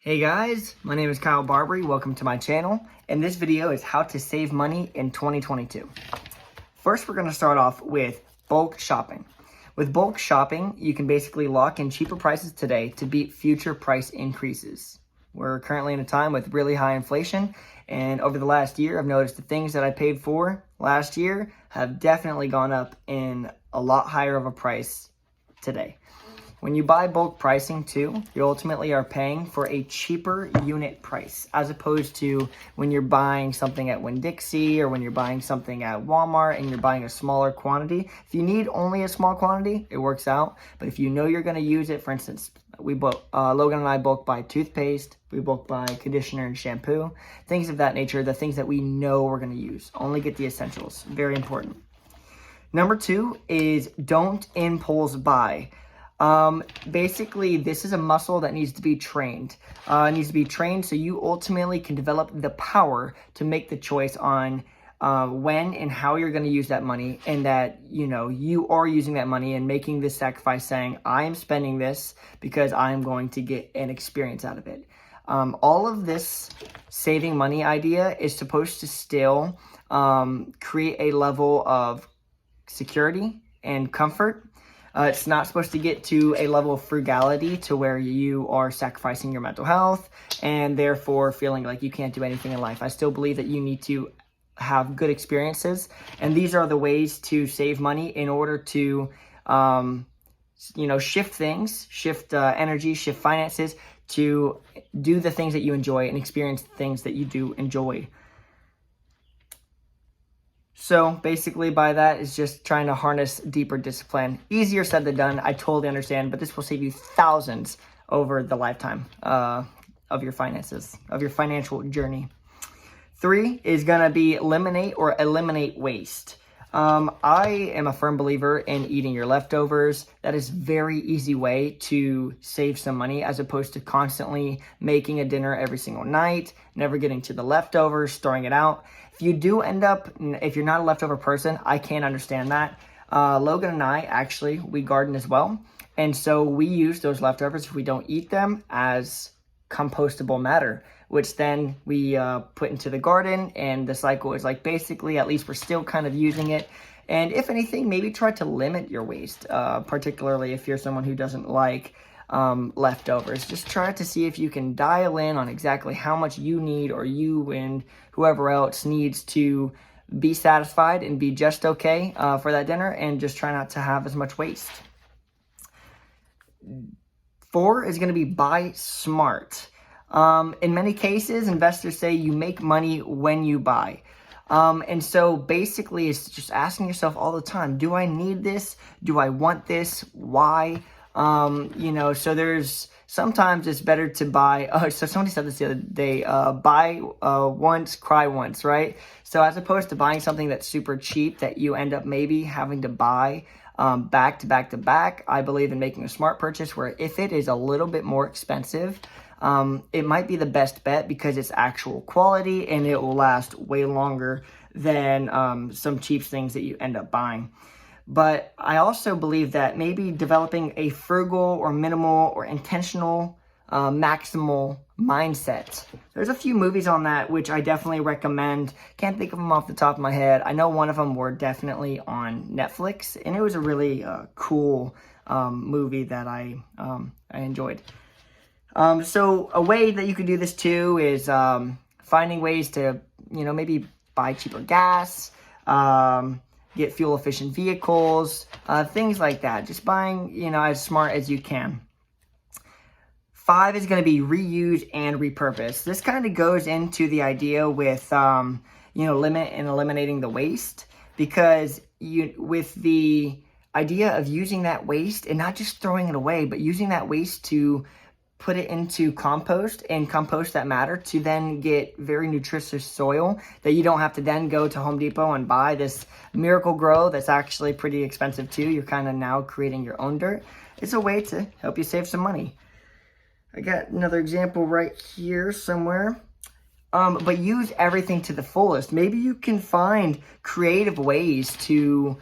Hey guys, my name is Kyle Barbary. Welcome to my channel, and this video is how to save money in 2022. First, we're going to start off with bulk shopping. With bulk shopping, you can basically lock in cheaper prices today to beat future price increases. We're currently in a time with really high inflation, and over the last year, I've noticed the things that I paid for last year have definitely gone up in a lot higher of a price today. When you buy bulk pricing too, you ultimately are paying for a cheaper unit price as opposed to when you're buying something at Winn-Dixie or when you're buying something at Walmart and you're buying a smaller quantity. If you need only a small quantity, it works out. But if you know you're going to use it, for instance, Logan and I bulk buy toothpaste, we bulk buy conditioner and shampoo, things of that nature, the things that we know we're going to use. Only get the essentials. Very important. Number 2 is don't impulse buy. Basically, this is a muscle that needs to be trained. It needs to be trained so you ultimately can develop the power to make the choice on when and how you're going to use that money, and that, you know, you are using that money and making this sacrifice saying, I am spending this because I am going to get an experience out of it. All of this saving money idea is supposed to still create a level of security and comfort. It's not supposed to get to a level of frugality to where you are sacrificing your mental health and therefore feeling like you can't do anything in life. I still believe that you need to have good experiences, and these are the ways to save money in order to, shift things, shift energy, shift finances to do the things that you enjoy and experience things that you do enjoy. So basically by that is just trying to harness deeper discipline. Easier said than done, I totally understand, but this will save you thousands over the lifetime of your finances, of your financial journey. 3 is going to be eliminate waste. I am a firm believer in eating your leftovers. That is a very easy way to save some money as opposed to constantly making a dinner every single night, never getting to the leftovers, throwing it out. If you do end up, if you're not a leftover person, I can't understand that. Logan and I, actually, we garden as well. And so we use those leftovers, if we don't eat them, as compostable matter, which then we put into the garden, and the cycle is like basically, at least we're still kind of using it. And if anything, maybe try to limit your waste, particularly if you're someone who doesn't like leftovers. Just try to see if you can dial in on exactly how much you need, or you and whoever else needs to be satisfied and be just okay for that dinner, and just try not to have as much waste. 4 is going to be buy smart. In many cases, investors say you make money when you buy. And so basically it's just asking yourself all the time, do I need this? Do I want this? Why? So there's sometimes it's better to buy. So somebody said this the other day, buy once, cry once, right? So as opposed to buying something that's super cheap that you end up maybe having to buy back to back to back, I believe in making a smart purchase where if it is a little bit more expensive, it might be the best bet because it's actual quality and it will last way longer than some cheap things that you end up buying. But I also believe that maybe developing a frugal or minimal or intentional maximal mindset. There's a few movies on that which I definitely recommend. Can't think of them off the top of my head. I know one of them were definitely on Netflix, and it was a really cool movie that I enjoyed. So a way that you could do this too is finding ways to, maybe buy cheaper gas, get fuel efficient vehicles, things like that. Just buying, as smart as you can. 5 is going to be reuse and repurpose. This kind of goes into the idea with, limit and eliminating the waste, because with the idea of using that waste and not just throwing it away, but using that waste to put it into compost and compost that matter to then get very nutritious soil that you don't have to then go to Home Depot and buy this Miracle Grow that's actually pretty expensive too. You're kind of now creating your own dirt. It's a way to help you save some money. I got another example right here somewhere. But use everything to the fullest. Maybe you can find creative ways to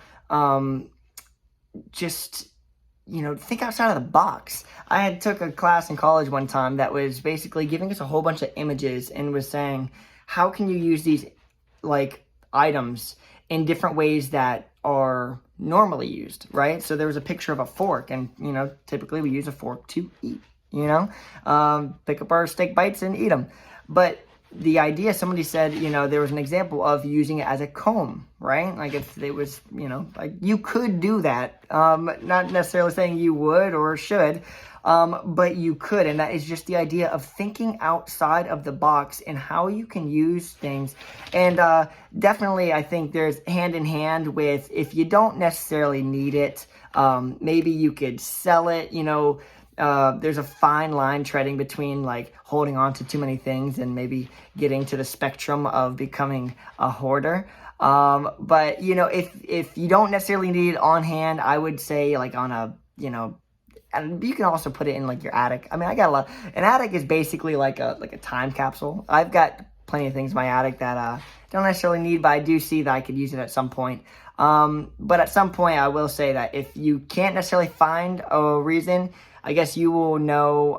just think outside of the box. I had took a class in college one time that was basically giving us a whole bunch of images and was saying, how can you use these like items in different ways that are normally used, right? So there was a picture of a fork, and typically we use a fork to eat, pick up our steak bites and eat them. But the idea, somebody said, there was an example of using it as a comb, right? Like if it was, like you could do that. Not necessarily saying you would or should, but you could. And that is just the idea of thinking outside of the box and how you can use things. And definitely, I think there's hand in hand with, if you don't necessarily need it, maybe you could sell it, there's a fine line treading between like holding on to too many things and maybe getting to the spectrum of becoming a hoarder. But if you don't necessarily need it on hand, I would say like on a, and you can also put it in like your attic. I mean, I got a lot. An attic is basically like a time capsule. I've got plenty of things in my attic that don't necessarily need, but I do see that I could use it at some point. But at some point, I will say that if you can't necessarily find a reason, I guess you will know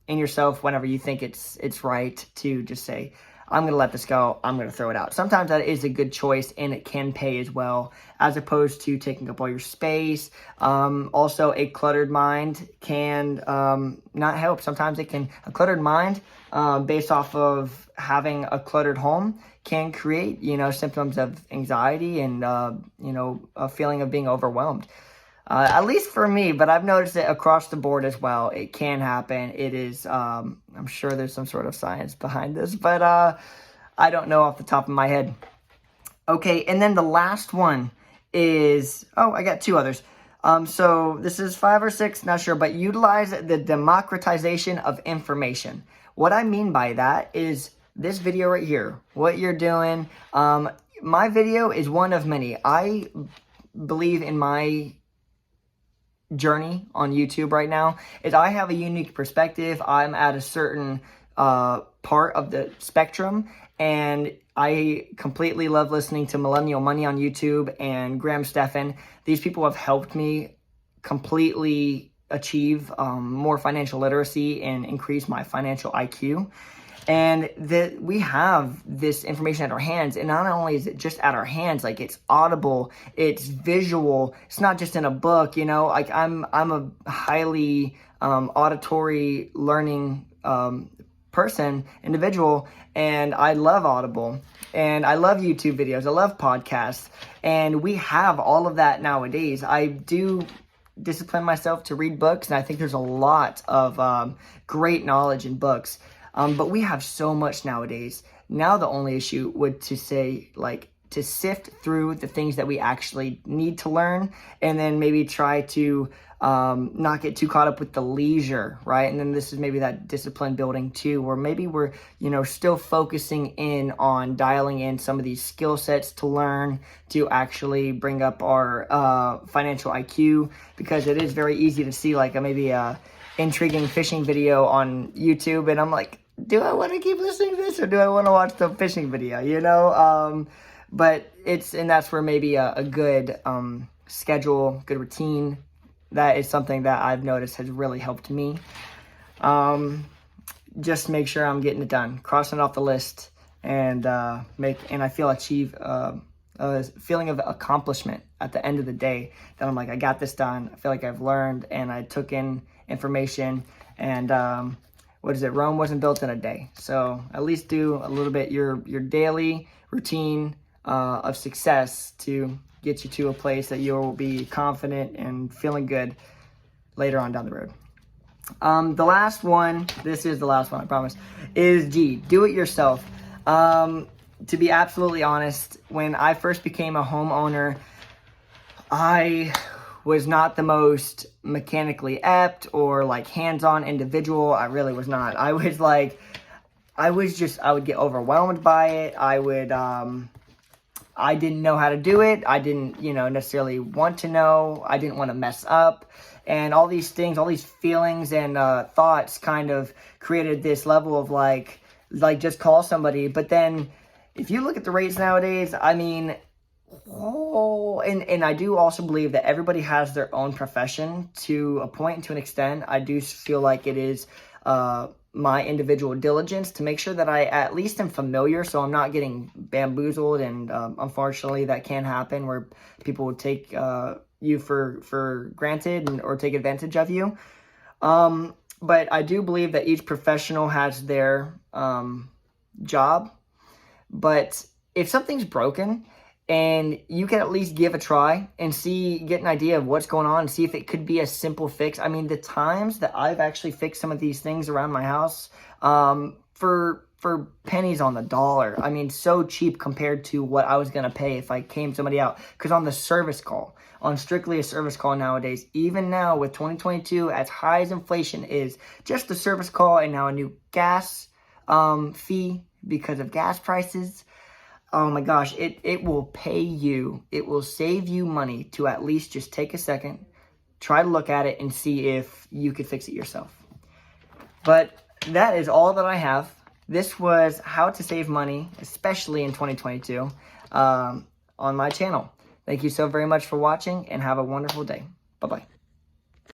in yourself whenever you think it's right to just say, I'm going to let this go, I'm going to throw it out. Sometimes that is a good choice, and it can pay as well, as opposed to taking up all your space. Also, a cluttered mind can not help. Sometimes a cluttered mind, based off of having a cluttered home, can create, symptoms of anxiety and, a feeling of being overwhelmed. At least for me, but I've noticed it across the board as well. It can happen. It is, I'm sure there's some sort of science behind this, but I don't know off the top of my head. Okay, and then the last one is, I got two others. So this is 5 or 6, not sure, but utilize the democratization of information. What I mean by that is this video right here, what you're doing. My video is one of many. I believe in my journey on YouTube right now is I have a unique perspective. I'm at a certain part of the spectrum, and I completely love listening to Millennial Money on YouTube and Graham Stephan. These people have helped me completely achieve more financial literacy and increase my financial IQ. And that we have this information at our hands, and not only is it just at our hands, like it's audible, it's visual, it's not just in a book, like I'm a highly auditory learning individual, and I love Audible, and I love YouTube videos, I love podcasts, and we have all of that nowadays. I do discipline myself to read books, and I think there's a lot of great knowledge in books. But we have so much nowadays. Now the only issue would to say, like, to sift through the things that we actually need to learn, and then maybe try to not get too caught up with the leisure, right? And then this is maybe that discipline building too, where maybe we're, still focusing in on dialing in some of these skill sets to learn to actually bring up our financial IQ, because it is very easy to see like maybe a intriguing fishing video on YouTube, and I'm like, do I want to keep listening to this, or do I want to watch the fishing video, but that's where maybe a good schedule, good routine, that is something that I've noticed has really helped me. Just make sure I'm getting it done, crossing it off the list, and I feel achieve a feeling of accomplishment at the end of the day, that I'm like, I got this done. I feel like I've learned, and I took in information, and Rome wasn't built in a day. So at least do a little bit your daily routine of success to get you to a place that you'll be confident and feeling good later on down the road. The last one, this is the last one, I promise, is do it yourself. To be absolutely honest, when I first became a homeowner, I was not the most mechanically apt or like hands-on individual. I really was not. I would get overwhelmed by it. I didn't know how to do it. I didn't, necessarily want to know. I didn't want to mess up. And all these things, all these feelings and thoughts kind of created this level of like just call somebody. But then if you look at the rates nowadays, I mean, Oh, and I do also believe that everybody has their own profession to a point, to an extent. I do feel like it is my individual diligence to make sure that I at least am familiar, so I'm not getting bamboozled, and unfortunately that can happen where people would take you for granted or take advantage of you. But I do believe that each professional has their job. But if something's broken and you can at least give a try and get an idea of what's going on and see if it could be a simple fix. I mean, the times that I've actually fixed some of these things around my house for pennies on the dollar. I mean, so cheap compared to what I was going to pay if I came somebody out. Because on the service call, on strictly a service call nowadays, even now with 2022, as high as inflation is, just the service call and now a new gas fee because of gas prices. Oh my gosh, it will pay you. It will save you money to at least just take a second, try to look at it and see if you could fix it yourself. But that is all that I have. This was how to save money, especially in 2022, on my channel. Thank you so very much for watching and have a wonderful day. Bye-bye.